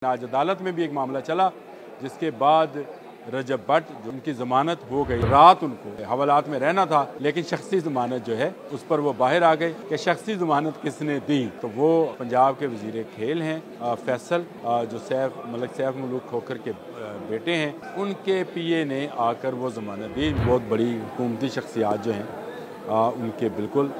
आज अदालत में भी एक मामला चला जिसके बाद रजब भट्ट जो उनकी ज़मानत हो गई, रात उनको हवालात में रहना था, लेकिन शख्सी ज़मानत जो है उस पर वो बाहर आ गए कि शख्सी ज़मानत किसने दी। तो वो पंजाब के वज़ीर खेल हैं फैसल, जो सैफ मुल्क खोखर के बेटे हैं, उनके पीए ने आकर वो ज़मानत दी। बहुत बड़ी हुकूमती शख्सियात जो हैं उनके बिल्कुल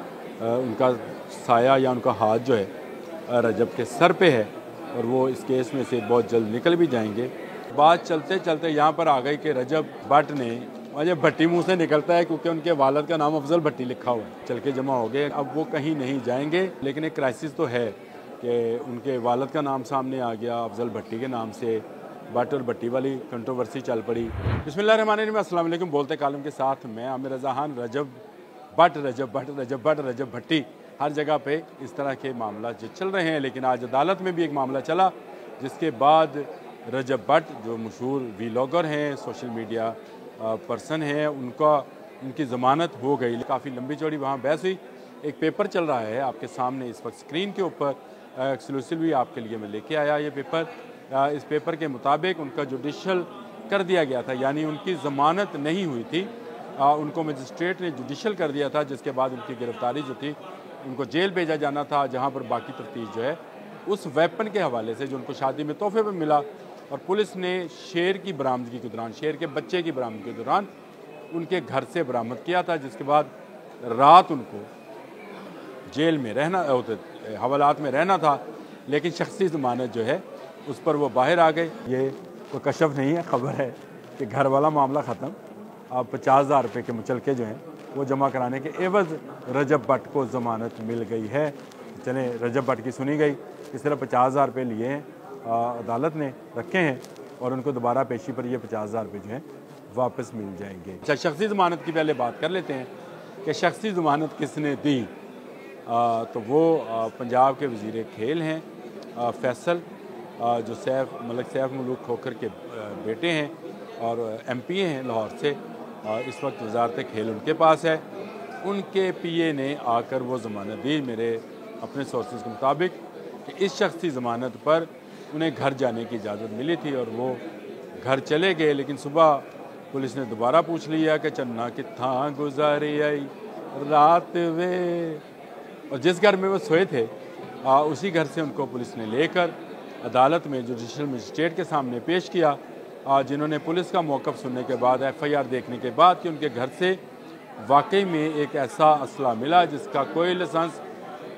उनका साया या उनका हाथ जो है रजब के सर पे है और वो इस केस में से बहुत जल्द निकल भी जाएंगे। बात चलते चलते यहाँ पर आ गई कि रजब भट्ट ने, मुझे भट्टी मुंह से निकलता है क्योंकि उनके वालिद का नाम अफजल भट्टी लिखा हुआ है, चल के जमा हो गए। अब वो कहीं नहीं जाएंगे, लेकिन एक क्राइसिस तो है कि उनके वालिद का नाम सामने आ गया अफजल भट्टी के नाम से। भट्ट और भट्टी वाली कंट्रोवर्सी चल पड़ी। बिस्मिल्लाहिर्रहमानिर्रहीम, अस्सलाम वालेकुम। बोलते कालम के साथ मैं आमिर रज़ा खान। रजब भट्टी, हर जगह पे इस तरह के मामला जो चल रहे हैं। लेकिन आज अदालत में भी एक मामला चला जिसके बाद रजब भट्ट जो मशहूर वीलॉगर हैं, सोशल मीडिया पर्सन हैं, उनकी ज़मानत हो गई। काफ़ी लंबी चौड़ी वहाँ बहस हुई। एक पेपर चल रहा है आपके सामने इस वक्त स्क्रीन के ऊपर, एक्सक्लूसिवली आपके लिए मैं लेके आया ये पेपर। इस पेपर के मुताबिक उनका जुडिशल कर दिया गया था, यानी उनकी ज़मानत नहीं हुई थी, उनको मजिस्ट्रेट ने जुडिशल कर दिया था, जिसके बाद उनकी गिरफ्तारी जो थी, उनको जेल भेजा जाना था, जहाँ पर बाकी तफ्तीश जो है उस वेपन के हवाले से जो उनको शादी में तोहफे में मिला। और पुलिस ने शेर की बरामदगी के दौरान, शेर के बच्चे की बरामदगी के दौरान उनके घर से बरामद किया था, जिसके बाद रात उनको जेल में रहना, हवालात में रहना था, लेकिन शख्सी ज़मानत जो है उस पर वो बाहर आ गए। ये कोई कशफ नहीं है, खबर है कि घर वाला मामला ख़त्म। अब 50,000 रुपये के मुचलके जो हैं वो जमा कराने के एवज़ रजब भट्ट को ज़मानत मिल गई है। चले, रजब भट्ट की सुनी गई, इस तरह 50,000 रुपये लिए हैं, अदालत ने रखे हैं और उनको दोबारा पेशी पर ये 50,000 रुपये जो हैं वापस मिल जाएंगे। अच्छा, शख्सी ज़मानत की पहले बात कर लेते हैं कि शख्सी ज़मानत किसने दी। तो वो पंजाब के वज़ीर खेल हैं फैसल, जो सैफ मुल्क खोखर के बेटे हैं और MP हैं लाहौर से। इस वक्त वजारत खेल उनके पास है। उनके पीए ने आकर वो ज़मानत दी, मेरे अपने सोर्सेज के मुताबिक, कि इस शख्सी ज़मानत पर उन्हें घर जाने की इजाज़त मिली थी और वो घर चले गए। लेकिन सुबह पुलिस ने दोबारा पूछ लिया कि चन्ना कित्था गुजारी आई रात वे, और जिस घर में वो सोए थे उसी घर से उनको पुलिस ने लेकर अदालत में जुडिशल मजिस्ट्रेट के सामने पेश किया, जिन्होंने पुलिस का मौक़िफ़ सुनने के बाद FIR देखने के बाद कि उनके घर से वाकई में एक ऐसा असला मिला जिसका कोई लाइसेंस,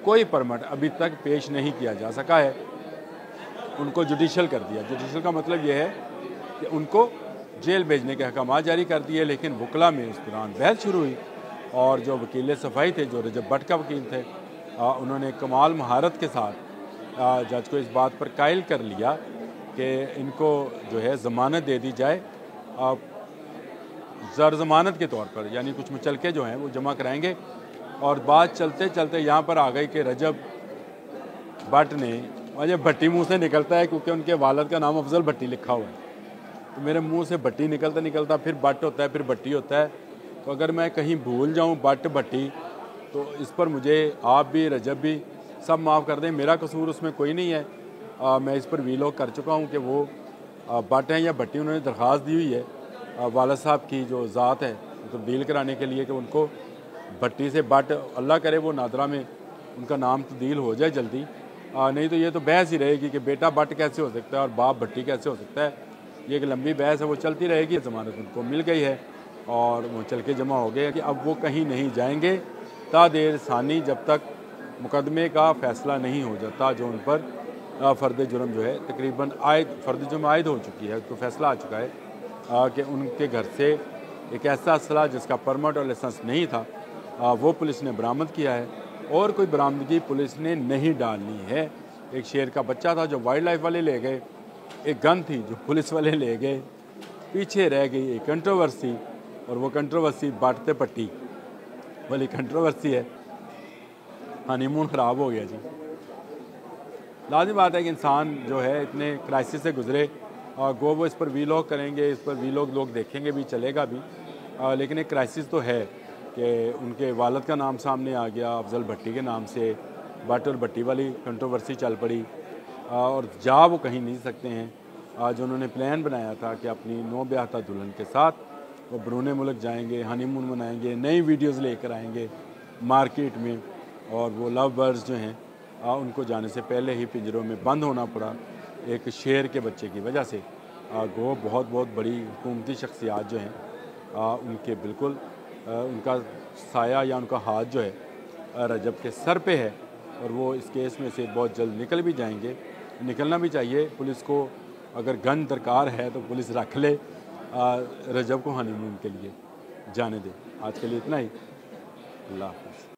कोई परमिट अभी तक पेश नहीं किया जा सका है, उनको जुडिशल कर दिया। जुडिशल का मतलब यह है कि उनको जेल भेजने के अहकाम जारी कर दिए। लेकिन वकला में उस दौरान बहस शुरू हुई और जो वकील सफ़ाई थे, जो रजब भट्ट का वकील थे, उन्होंने कमाल महारत के साथ जज को इस बात पर कायल कर लिया कि इनको जो है ज़मानत दे दी जाए, ज़र ज़मानत के तौर पर, यानी कुछ मुचलके जो हैं वो जमा कराएंगे। और बात चलते चलते यहाँ पर आ गई कि रजब भट्ट ने, मुझे भट्टी मुंह से निकलता है क्योंकि उनके वालिद का नाम अफजल भट्टी लिखा हुआ है, तो मेरे मुंह से भट्टी निकलता फिर भट्ट होता है, फिर भट्टी होता है। तो अगर मैं कहीं भूल जाऊँ भट्ट भट्टी, तो इस पर मुझे आप भी, रजब भी, सब माफ़ कर दें, मेरा कसूर उसमें कोई नहीं है। मैं इस पर वीलॉग कर चुका हूँ कि वो भट्ट हैं या भट्टी। उन्होंने दरख्वास्त दी हुई है वालिद साहब की जो ज़ात है तब्दील कराने के लिए कि उनको भट्टी से भट्ट, अल्लाह करे वो नादरा में उनका नाम तब्दील हो जाए जल्दी, नहीं तो ये तो बहस ही रहेगी कि बेटा भट्ट कैसे हो सकता है और बाप भट्टी कैसे हो सकता है। ये एक लंबी बहस है, वो चलती रहेगी। ज़मानत उनको मिल गई है और वो चल के जमा हो गए कि अब वो कहीं नहीं जाएंगे ता देर सानी, जब तक मुकदमे का फ़ैसला नहीं हो जाता, जो उन पर फ़र्द जुर्म जो है तकरीबन फ़र्द जुर्म आयद हो चुकी है, तो फैसला आ चुका है कि उनके घर से एक ऐसा असला जिसका परमिट और लाइसेंस नहीं था वो पुलिस ने बरामद किया है। और कोई बरामदगी पुलिस ने नहीं डालनी है। एक शेर का बच्चा था जो वाइल्ड लाइफ वाले ले गए, एक गन थी जो पुलिस वाले ले गए, पीछे रह गई एक कंट्रोवर्सी, और वो कंट्रोवर्सी भट्ट भट्टी वाली कंट्रोवर्सी है। हनीमून ख़राब हो गया जी। लाज़िम बात है कि इंसान जो है इतने क्राइसिस से गुज़रे, और वो इस पर वीलॉग करेंगे, इस पर वीलॉग लोग देखेंगे भी, चलेगा भी, लेकिन एक क्राइसिस तो है कि उनके वालिद का नाम सामने आ गया अफजल भट्टी के नाम से। भट्ट और भट्टी वाली कंट्रोवर्सी चल पड़ी। और जा वो कहीं नहीं सकते हैं। आज उन्होंने प्लान बनाया था कि अपनी नौब्याहता दुल्हन के साथ वो बरूने मुल्क जाएंगे, हनीमून मनाएंगे, नई वीडियोस लेकर आएंगे मार्केट में, और वो लव बर्ड्स जो हैं उनको जाने से पहले ही पिंजरों में बंद होना पड़ा एक शेर के बच्चे की वजह से। वो बहुत बहुत बड़ी हुकूमती शख्सियात जो हैं उनके बिल्कुल उनका साया या उनका हाथ जो है रजब के सर पे है, और वो इस केस में से बहुत जल्द निकल भी जाएंगे। निकलना भी चाहिए। पुलिस को अगर गन दरकार है तो पुलिस रख ले, रजब को हनीमून के लिए जाने दे। आज के लिए इतना ही। अल्लाह हाफ़िज़।